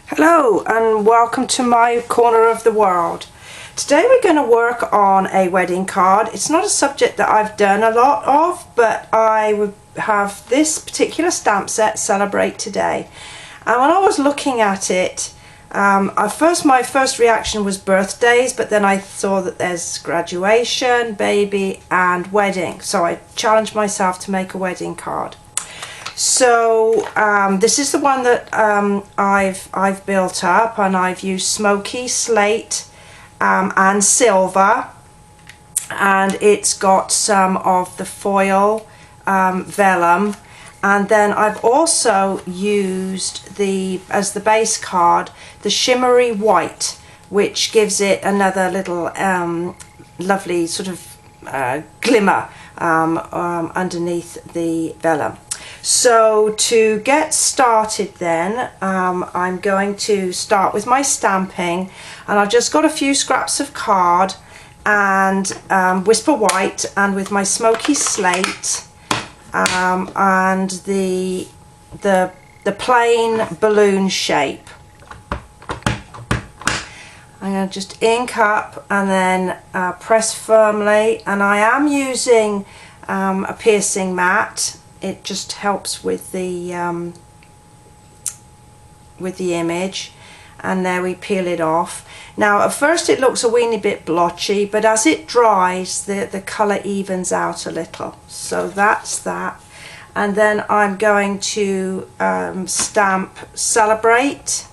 Hello and welcome to my corner of the world. Today we're going to work on a wedding card. It's not a subject that I've done a lot of, but I would have this particular stamp set celebrate today. And when I was looking at it, my first reaction was birthdays, but then I saw that there's graduation, baby and wedding. So I challenged myself to make a wedding card. So this is the one that I've built up, and I've used smoky, slate and silver, and it's got some of the foil vellum, and then I've also used as the base card the shimmery white, which gives it another little lovely sort of glimmer underneath the vellum. So to get started then, I'm going to start with my stamping, and I've just got a few scraps of card and Whisper White, and with my smoky slate and the plain balloon shape. I'm going to just ink up and then press firmly, and I am using a piercing mat. It just helps with the image, and there we peel it off. Now at first it looks a weeny bit blotchy, but as it dries the colour evens out a little. So that's that. And then I'm going to stamp Celebrate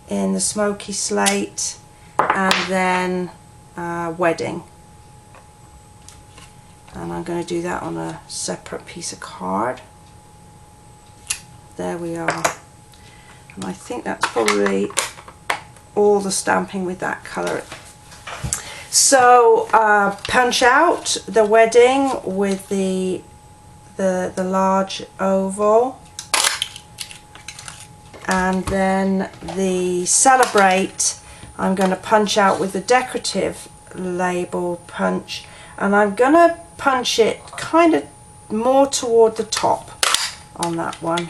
in the smoky slate, and then Wedding. And I'm going to do that on a separate piece of card. There we are. And I think that's probably all the stamping with that colour. So punch out the Wedding with the large oval, and then the Celebrate I'm going to punch out with the decorative label punch, and I'm going to punch it kind of more toward the top on that one.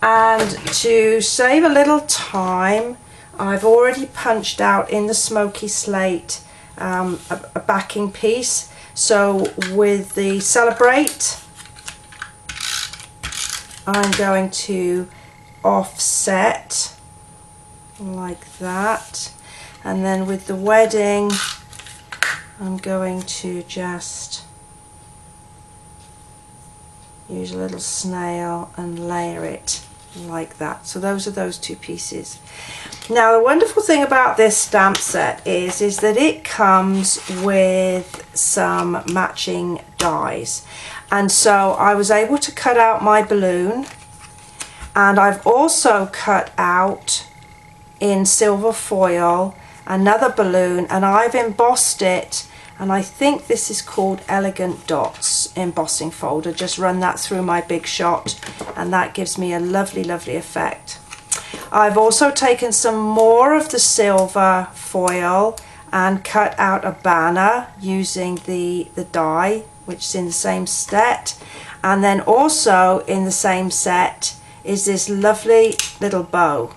And to save a little time, I've already punched out in the smoky slate a backing piece. So with the Celebrate, I'm going to offset like that, and then with the Wedding I'm going to just use a little snail and layer it like that. So those are those two pieces. Now the wonderful thing about this stamp set is that it comes with some matching dies, and so I was able to cut out my balloon, and I've also cut out in silver foil another balloon, and I've embossed it, and I think this is called Elegant Dots embossing folder. Just run that through my Big Shot, and that gives me a lovely effect. I've also taken some more of the silver foil and cut out a banner using the die, which is in the same set, and then also in the same set is this lovely little bow,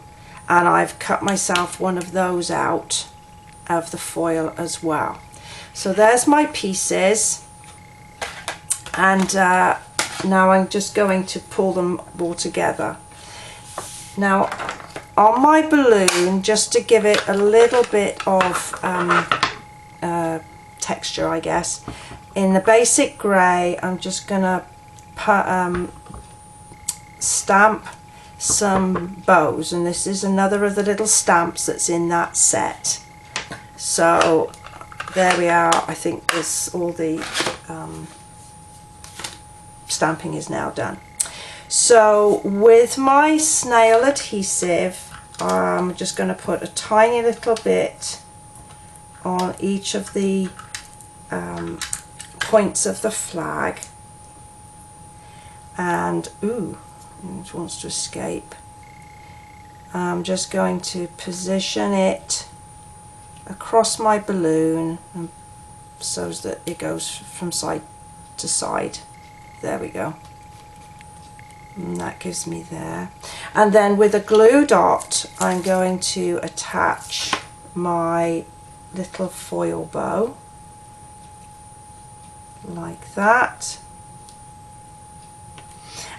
and I've cut myself one of those out of the foil as well. So there's my pieces, and now I'm just going to pull them all together. Now on my balloon, just to give it a little bit of texture, I guess, in the basic grey, I'm just going to stamp some bows, and this is another of the little stamps that's in that set. So there we are. I think this all the stamping is now done. So with my snail adhesive, I'm just going to put a tiny little bit on each of the points of the flag, and it wants to escape. I'm just going to position it across my balloon so that it goes from side to side. There we go. And that gives me there. And then with a glue dot, I'm going to attach my little foil bow like that.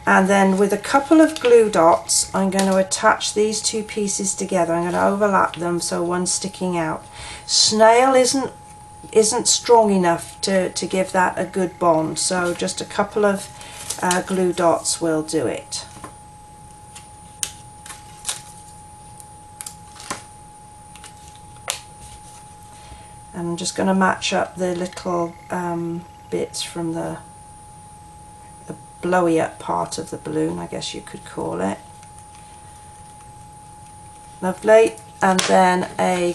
And then with a couple of glue dots, I'm going to attach these two pieces together. I'm going to overlap them so one's sticking out. Snail isn't strong enough to give that a good bond, so just a couple of glue dots will do it. And I'm just going to match up the little bits from the blowy up part of the balloon, I guess you could call it. Lovely. And then a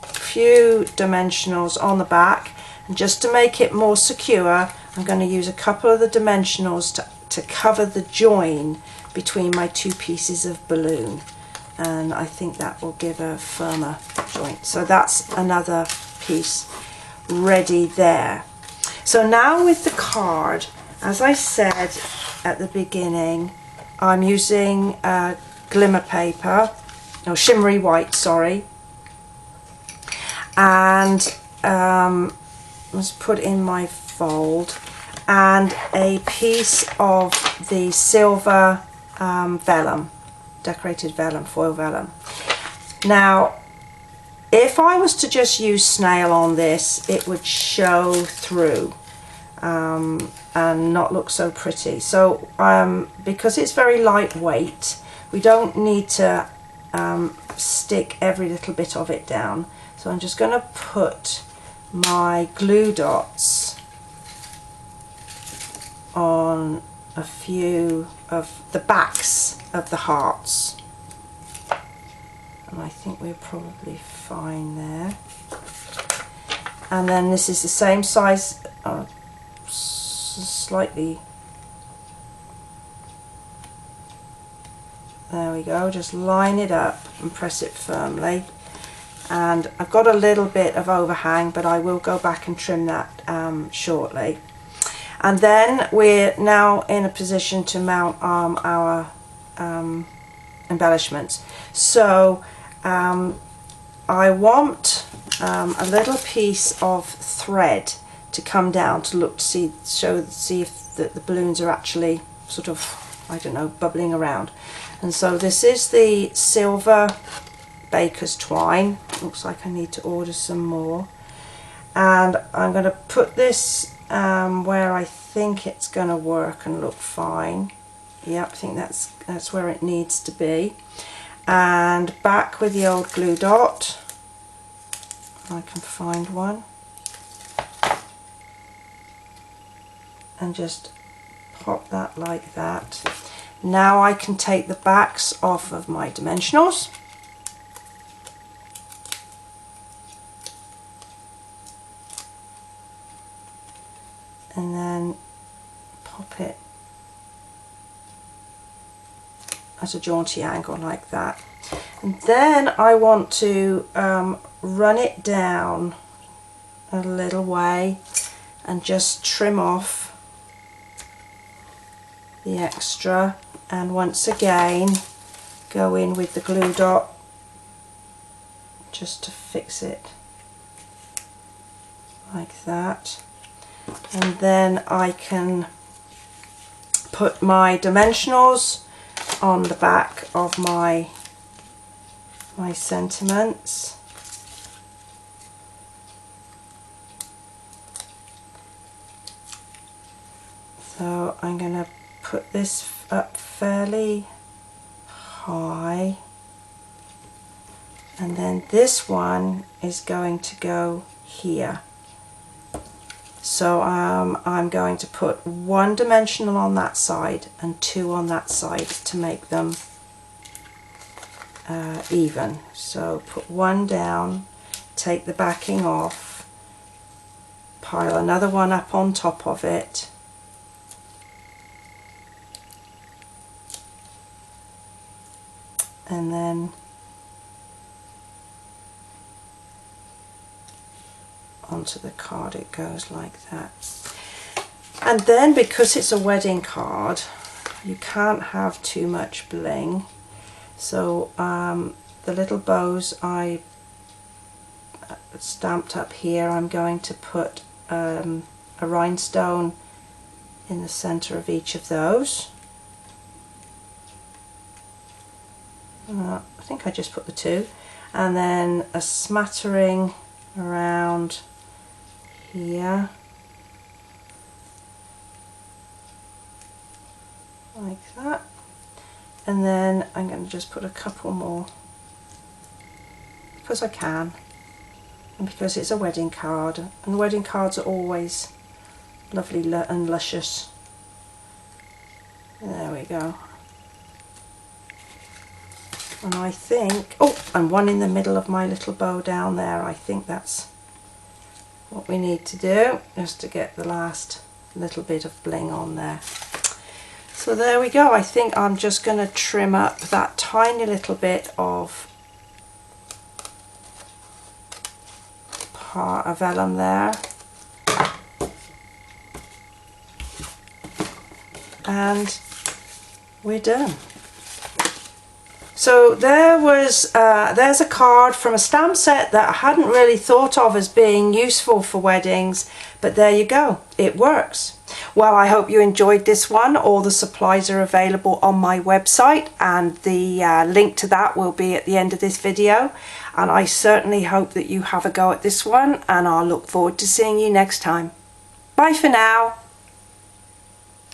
few dimensionals on the back, and just to make it more secure, I'm going to use a couple of the dimensionals to cover the join between my two pieces of balloon, and I think that will give a firmer joint. So that's another piece ready there. So now with the card, as I said at the beginning, I'm using glimmer paper, no, shimmery white, sorry, and let's put in my fold, and a piece of the silver vellum, decorated vellum, foil vellum. Now, if I was to just use snail on this, it would show through and not look so pretty. So because it's very lightweight, we don't need to stick every little bit of it down. So I'm just going to put my glue dots on a few of the backs of the hearts, and I think we're probably fine there. And then this is the same size, slightly, there we go, just line it up and press it firmly. And I've got a little bit of overhang, but I will go back and trim that shortly. And then we're now in a position to mount our embellishments. So I want a little piece of thread to come down to look to see if the balloons are actually sort of, I don't know, bubbling around. And so this is the silver baker's twine. Looks like I need to order some more. And I'm going to put this where I think it's going to work and look fine. Yep, I think that's where it needs to be. And back with the old glue dot, if I can find one, and just pop that like that. Now I can take the backs off of my dimensionals, and then pop it at a jaunty angle like that. And then I want to run it down a little way and just trim off the extra, and once again go in with the glue dot just to fix it like that. And then I can put my dimensionals on the back of my sentiments. So I'm going to put this up fairly high, and then this one is going to go here. So I'm going to put one dimensional on that side and two on that side to make them even. So put one down, take the backing off, pile another one up on top of it, and then onto the card it goes like that. And then because it's a wedding card, you can't have too much bling. So the little bows I stamped up here, I'm going to put a rhinestone in the center of each of those. I think I just put the two, and then a smattering around here, like that, and then I'm going to just put a couple more because I can, and because it's a wedding card, and wedding cards are always lovely and luscious. There we go. And I think, oh, and one in the middle of my little bow down there. I think that's what we need to do, just to get the last little bit of bling on there. So there we go. I think I'm just going to trim up that tiny little bit of part of vellum there. And we're done. So there's a card from a stamp set that I hadn't really thought of as being useful for weddings, but there you go, it works. Well, I hope you enjoyed this one. All the supplies are available on my website, and the link to that will be at the end of this video. And I certainly hope that you have a go at this one, and I'll look forward to seeing you next time. Bye for now.